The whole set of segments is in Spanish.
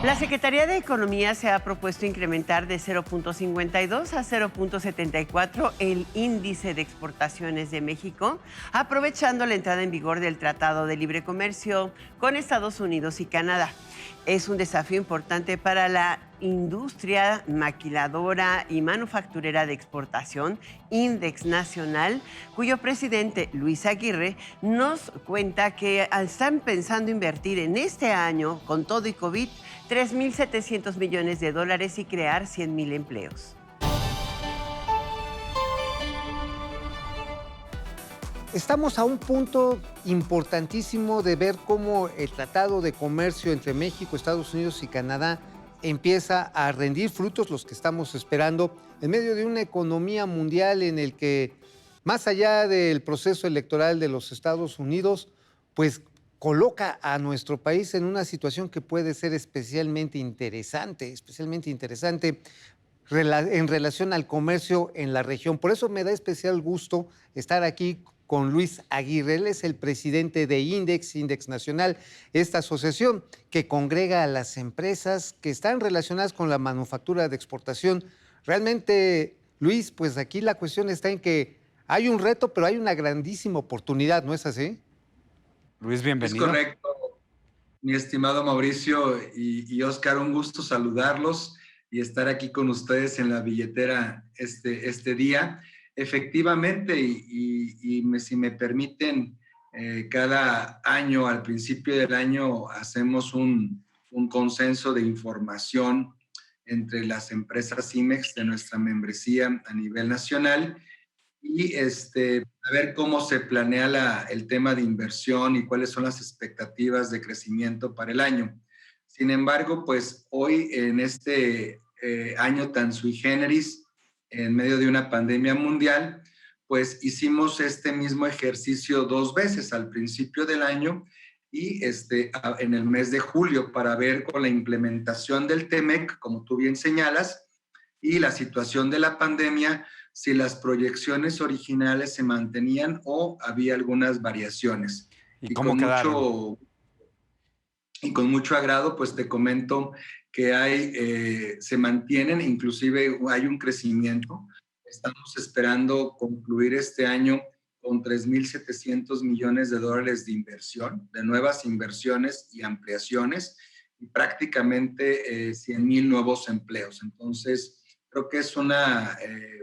La Secretaría de Economía se ha propuesto incrementar de 0.52 a 0.74 el índice de exportaciones de México, aprovechando la entrada en vigor del Tratado de Libre Comercio con Estados Unidos y Canadá. Es un desafío importante para la industria maquiladora y manufacturera de exportación, Index Nacional, cuyo presidente, Luis Aguirre, nos cuenta que están pensando invertir en este año, con todo y COVID, 3.700 millones de dólares y crear 100,000 empleos. Estamos a un punto importantísimo de ver cómo el Tratado de Comercio entre México, Estados Unidos y Canadá empieza a rendir frutos, los que estamos esperando, en medio de una economía mundial en el que, más allá del proceso electoral de los Estados Unidos, pues coloca a nuestro país en una situación que puede ser especialmente interesante en relación al comercio en la región. Por eso me da especial gusto estar aquí con Luis Aguirre. Él es el presidente de Index Nacional, esta asociación que congrega a las empresas que están relacionadas con la manufactura de exportación. Realmente, Luis, pues aquí la cuestión está en que hay un reto, pero hay una grandísima oportunidad, ¿no es así? Luis, Es bienvenido. correcto, mi estimado Mauricio y Oscar, un gusto saludarlos y estar aquí con ustedes en la billetera este día. Efectivamente, si me permiten, cada año, al principio del año, hacemos un consenso de información entre las empresas IMEX de nuestra membresía a nivel nacional y a ver cómo se planea el tema de inversión y cuáles son las expectativas de crecimiento para el año. Sin embargo, pues hoy en este año tan sui generis, en medio de una pandemia mundial, pues hicimos este mismo ejercicio 2 veces, al principio del año y en el mes de julio, para ver con la implementación del TEMEC, como tú bien señalas, y la situación de la pandemia, si las proyecciones originales se mantenían o había algunas variaciones. ¿Y Y cómo quedaron? con mucho agrado, pues te comento que se mantienen, inclusive hay un crecimiento. Estamos esperando concluir este año con 3.700 millones de dólares de inversión, de nuevas inversiones y ampliaciones, y prácticamente 100,000 nuevos empleos. Entonces, creo que es una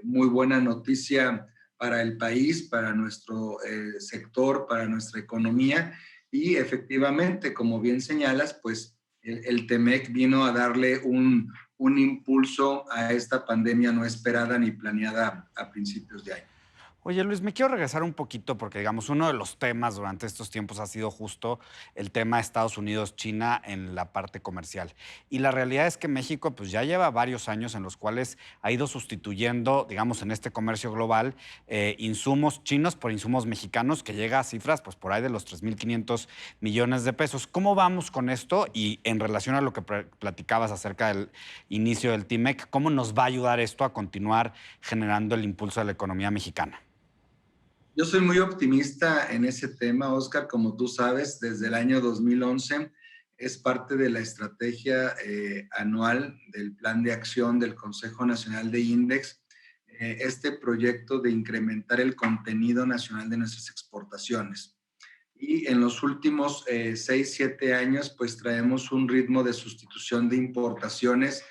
muy buena noticia para el país, para nuestro sector, para nuestra economía. Y efectivamente, como bien señalas, pues el TEMEC vino a darle un impulso a esta pandemia no esperada ni planeada a principios de año. Oye, Luis, me quiero regresar un poquito porque, digamos, uno de los temas durante estos tiempos ha sido justo el tema Estados Unidos-China en la parte comercial. Y la realidad es que México, pues, ya lleva varios años en los cuales ha ido sustituyendo, digamos, en este comercio global, insumos chinos por insumos mexicanos, que llega a cifras, pues, por ahí de los 3.500 millones de pesos. ¿Cómo vamos con esto? Y en relación a lo que platicabas acerca del inicio del TIMEC, ¿cómo nos va a ayudar esto a continuar generando el impulso de la economía mexicana? Yo soy muy optimista en ese tema, Oscar. Como tú sabes, desde el año 2011 es parte de la estrategia anual del Plan de Acción del Consejo Nacional de Index, este proyecto de incrementar el contenido nacional de nuestras exportaciones. Y en los últimos 6, 7 años, pues traemos un ritmo de sustitución de importaciones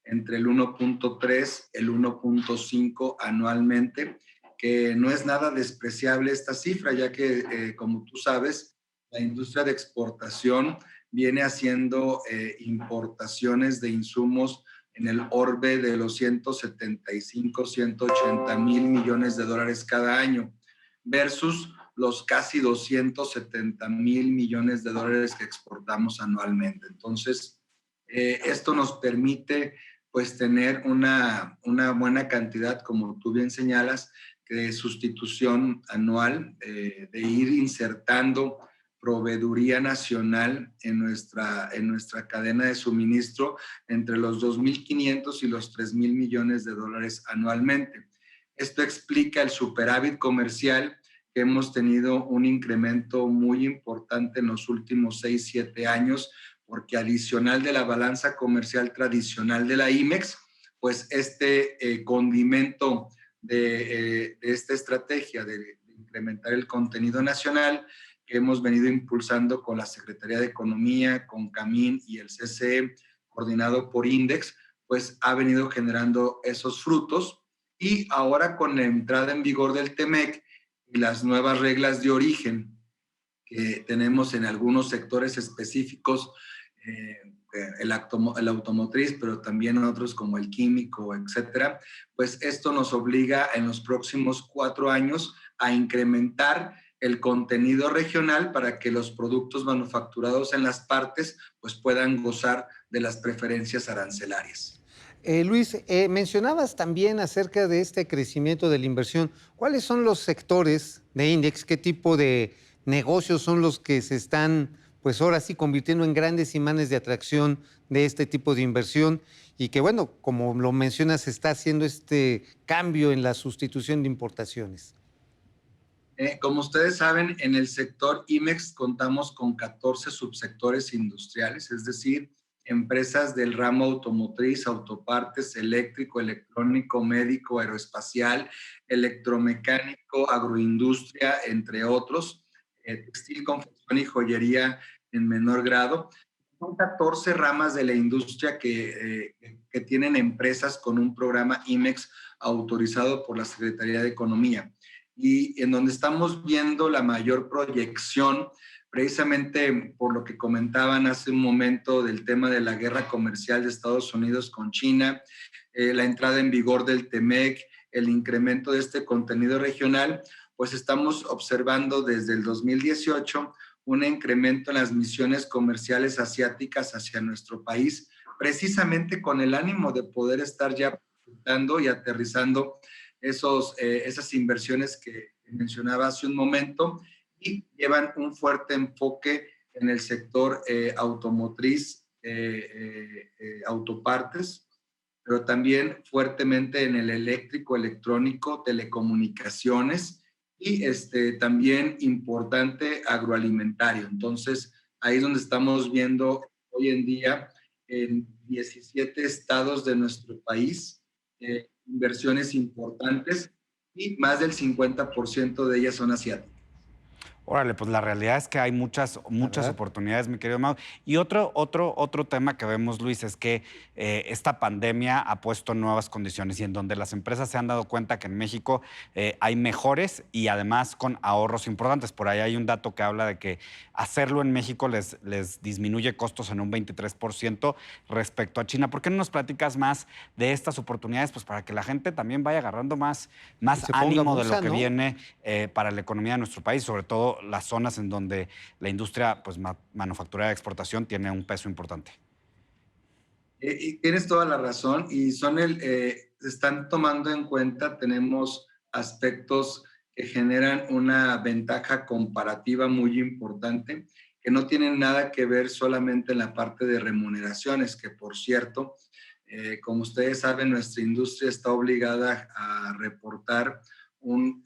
entre el 1.3, el 1.5 anualmente, que no es nada despreciable esta cifra, ya que, como tú sabes, la industria de exportación viene haciendo importaciones de insumos en el orbe de los 175, 180 mil millones de dólares cada año, versus los casi 270 mil millones de dólares que exportamos anualmente. Entonces, esto nos permite pues tener una buena cantidad, como tú bien señalas, de sustitución anual, de ir insertando proveeduría nacional en nuestra cadena de suministro entre los 2.500 y los 3.000 millones de dólares anualmente. Esto explica el superávit comercial, que hemos tenido un incremento muy importante en los últimos 6, 7 años, porque adicional de la balanza comercial tradicional de la IMEX, pues este condimento de esta estrategia de incrementar el contenido nacional que hemos venido impulsando con la Secretaría de Economía, con CAMIN y el CCE, coordinado por INDEX, pues ha venido generando esos frutos. Y ahora con la entrada en vigor del TEMEC y las nuevas reglas de origen que tenemos en algunos sectores específicos, el automotriz, pero también otros como el químico, etcétera, pues esto nos obliga en los próximos 4 años a incrementar el contenido regional para que los productos manufacturados en las partes pues puedan gozar de las preferencias arancelarias. Luis, mencionabas también acerca de este crecimiento de la inversión. ¿Cuáles son los sectores de Index? ¿Qué tipo de negocios son los que se están, pues ahora sí, convirtiendo en grandes imanes de atracción de este tipo de inversión? Y que, bueno, como lo mencionas, se está haciendo este cambio en la sustitución de importaciones. Como ustedes saben, en el sector IMEX contamos con 14 subsectores industriales, es decir, empresas del ramo automotriz, autopartes, eléctrico, electrónico, médico, aeroespacial, electromecánico, agroindustria, entre otros, textil, confección y joyería en menor grado. Son 14 ramas de la industria que tienen empresas con un programa IMEX autorizado por la Secretaría de Economía y en donde estamos viendo la mayor proyección, precisamente por lo que comentaban hace un momento del tema de la guerra comercial de Estados Unidos con China, la entrada en vigor del TEMEC, el incremento de este contenido regional, pues estamos observando desde el 2018 un incremento en las misiones comerciales asiáticas hacia nuestro país, precisamente con el ánimo de poder estar ya dando y aterrizando esas inversiones que mencionaba hace un momento y llevan un fuerte enfoque en el sector automotriz, autopartes, pero también fuertemente en el eléctrico, electrónico, telecomunicaciones y también importante agroalimentario. Entonces, ahí es donde estamos viendo hoy en día en 17 estados de nuestro país, inversiones importantes y más del 50% de ellas son asiáticas. Órale, pues la realidad es que hay muchas oportunidades, mi querido Mau. Y otro tema que vemos, Luis, es que esta pandemia ha puesto nuevas condiciones y en donde las empresas se han dado cuenta que en México hay mejores y además con ahorros importantes. Por ahí hay un dato que habla de que hacerlo en México les disminuye costos en un 23% respecto a China. ¿Por qué no nos platicas más de estas oportunidades? Pues para que la gente también vaya agarrando más ánimo de lo que viene para la economía de nuestro país, sobre todo las zonas en donde la industria pues, manufacturera de exportación tiene un peso importante. Y tienes toda la razón y están tomando en cuenta, tenemos aspectos que generan una ventaja comparativa muy importante, que no tienen nada que ver solamente en la parte de remuneraciones, que por cierto, como ustedes saben, nuestra industria está obligada a reportar un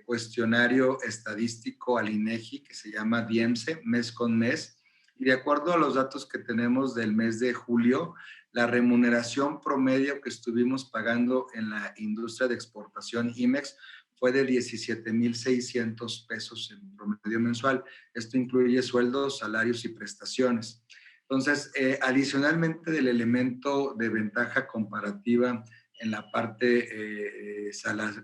cuestionario estadístico al INEGI que se llama DIEMSE, mes con mes, y de acuerdo a los datos que tenemos del mes de julio, la remuneración promedio que estuvimos pagando en la industria de exportación IMEX fue de 17,600 pesos en promedio mensual. Esto incluye sueldos, salarios y prestaciones. Entonces, adicionalmente del elemento de ventaja comparativa en la parte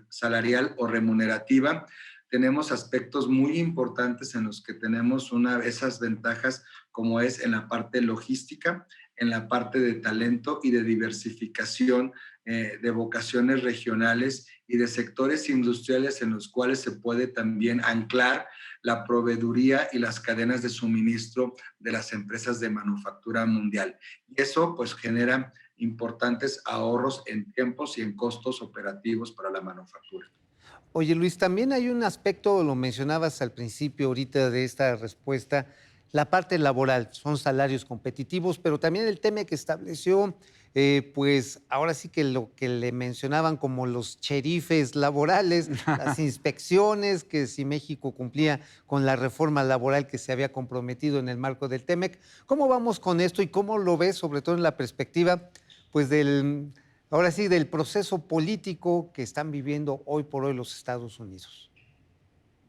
salarial o remunerativa, tenemos aspectos muy importantes en los que tenemos esas ventajas, como es en la parte logística, en la parte de talento y de diversificación de vocaciones regionales y de sectores industriales en los cuales se puede también anclar la proveeduría y las cadenas de suministro de las empresas de manufactura mundial. Y eso pues genera importantes ahorros en tiempos y en costos operativos para la manufactura. Oye, Luis, también hay un aspecto, lo mencionabas al principio ahorita de esta respuesta, la parte laboral, son salarios competitivos, pero también el tema que estableció pues ahora sí que lo que le mencionaban como los cherifes laborales, las inspecciones, que si México cumplía con la reforma laboral que se había comprometido en el marco del TEMEC. ¿Cómo vamos con esto y cómo lo ves, sobre todo en la perspectiva, pues ahora sí, del proceso político que están viviendo hoy por hoy los Estados Unidos?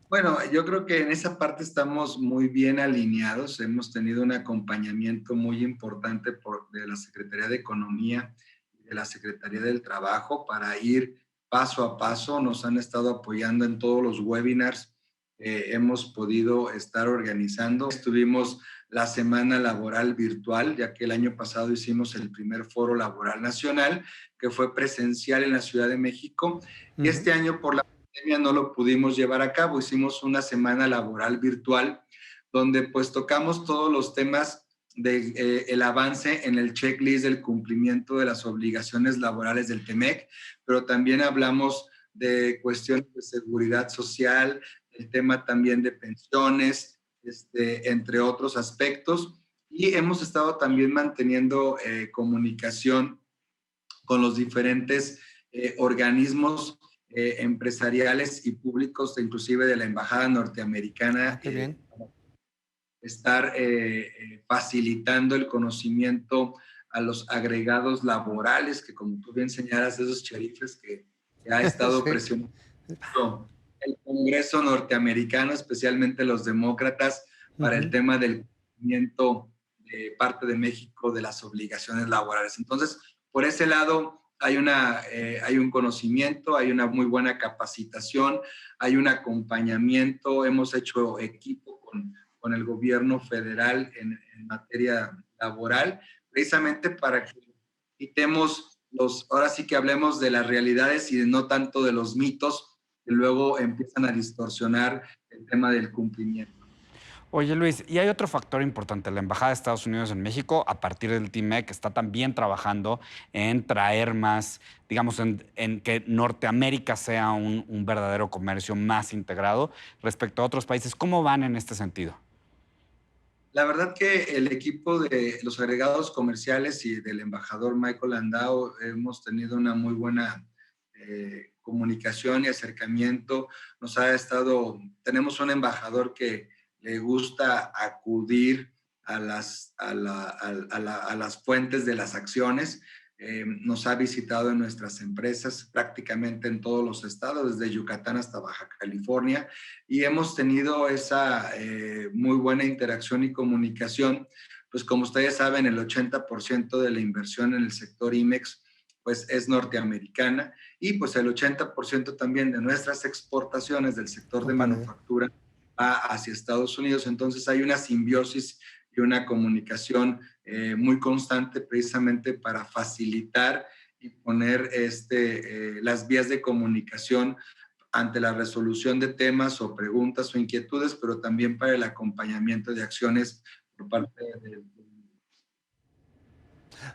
Bueno, yo creo que en esa parte estamos muy bien alineados. Hemos tenido un acompañamiento muy importante de la Secretaría de Economía y de la Secretaría del Trabajo para ir paso a paso. Nos han estado apoyando en todos los webinars que hemos podido estar organizando. Estuvimos la semana laboral virtual, ya que el año pasado hicimos el primer foro laboral nacional, que fue presencial en la Ciudad de México. Y este año, por la pandemia, no lo pudimos llevar a cabo. Hicimos una semana laboral virtual donde pues tocamos todos los temas de el avance en el checklist del cumplimiento de las obligaciones laborales del TEMEC, pero también hablamos de cuestiones de seguridad social, el tema también de pensiones, entre otros aspectos. Y hemos estado también manteniendo comunicación con los diferentes organismos empresariales y públicos, inclusive de la Embajada Norteamericana, Qué bien. estar facilitando el conocimiento a los agregados laborales, que como tú bien señalas, esos cherifes que ha estado Sí. presionando el Congreso norteamericano, especialmente los demócratas, para el tema del cumplimiento de parte de México de las obligaciones laborales. Entonces, por ese lado, hay un conocimiento, hay una muy buena capacitación, hay un acompañamiento, hemos hecho equipo con el gobierno federal en materia laboral, precisamente para que quitemos ahora sí que hablemos de las realidades y no tanto de los mitos que luego empiezan a distorsionar el tema del cumplimiento. Oye, Luis, y hay otro factor importante. La Embajada de Estados Unidos en México, a partir del TIMEC, está también trabajando en traer más, digamos, en que Norteamérica sea un verdadero comercio más integrado respecto a otros países. ¿Cómo van en este sentido? La verdad que el equipo de los agregados comerciales y del embajador Michael Landau hemos tenido una muy buena comunicación y acercamiento. Tenemos un embajador que le gusta acudir a las fuentes de las acciones. Nos ha visitado en nuestras empresas prácticamente en todos los estados, desde Yucatán hasta Baja California, y hemos tenido esa muy buena interacción y comunicación. Pues como ustedes saben, el 80% de la inversión en el sector IMEX pues es norteamericana, y pues el 80% también de nuestras exportaciones del sector de manufactura va hacia Estados Unidos. Entonces hay una simbiosis y una comunicación muy constante, precisamente para facilitar y poner las vías de comunicación ante la resolución de temas o preguntas o inquietudes, pero también para el acompañamiento de acciones por parte del...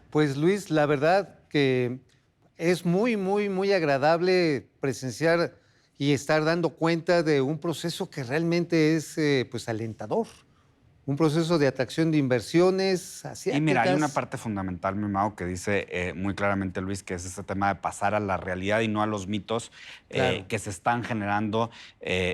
Pues Luis, la verdad que es muy, muy, muy agradable presenciar y estar dando cuenta de un proceso que realmente es pues alentador, un proceso de atracción de inversiones Y mira, hay una asiáticas. parte fundamental, mi Mau, que dice muy claramente Luis, que es este tema de pasar a la realidad y no a los mitos Claro. que se están generando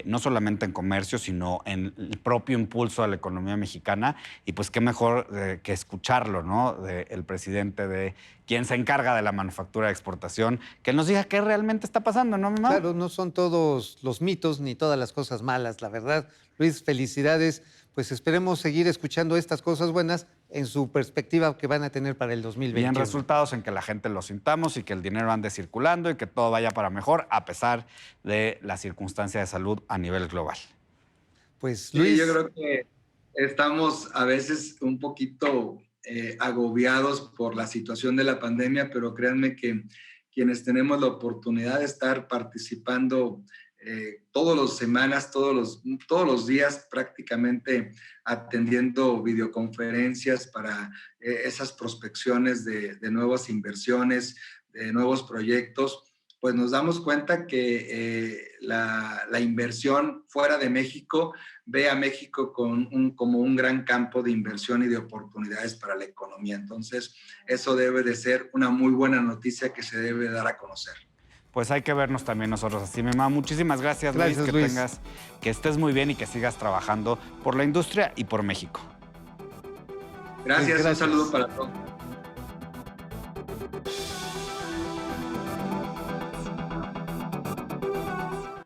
no solamente en comercio, sino en el propio impulso a la economía mexicana. Y pues qué mejor que escucharlo, ¿no? El presidente de quien se encarga de la manufactura de exportación, que nos diga qué realmente está pasando, ¿no, mi Mau? Claro, no son todos los mitos ni todas las cosas malas, la verdad. Luis, felicidades. Pues esperemos seguir escuchando estas cosas buenas en su perspectiva que van a tener para el 2021. Bien resultados en que la gente lo sintamos y que el dinero ande circulando y que todo vaya para mejor a pesar de la circunstancia de salud a nivel global. Pues Sí, yo Luis, creo que estamos a veces un poquito agobiados por la situación de la pandemia, pero créanme que quienes tenemos la oportunidad de estar participando todas las semanas, todos los días prácticamente atendiendo videoconferencias para esas prospecciones de nuevas inversiones, de nuevos proyectos, pues nos damos cuenta que la inversión fuera de México ve a México como un gran campo de inversión y de oportunidades para la economía. Entonces, eso debe de ser una muy buena noticia que se debe dar a conocer. Pues hay que vernos también nosotros así, mi mamá. Muchísimas gracias, Gracias, Luis. Luis. Que estés muy bien y que sigas trabajando por la industria y por México. Gracias. Gracias. Un saludo para todos.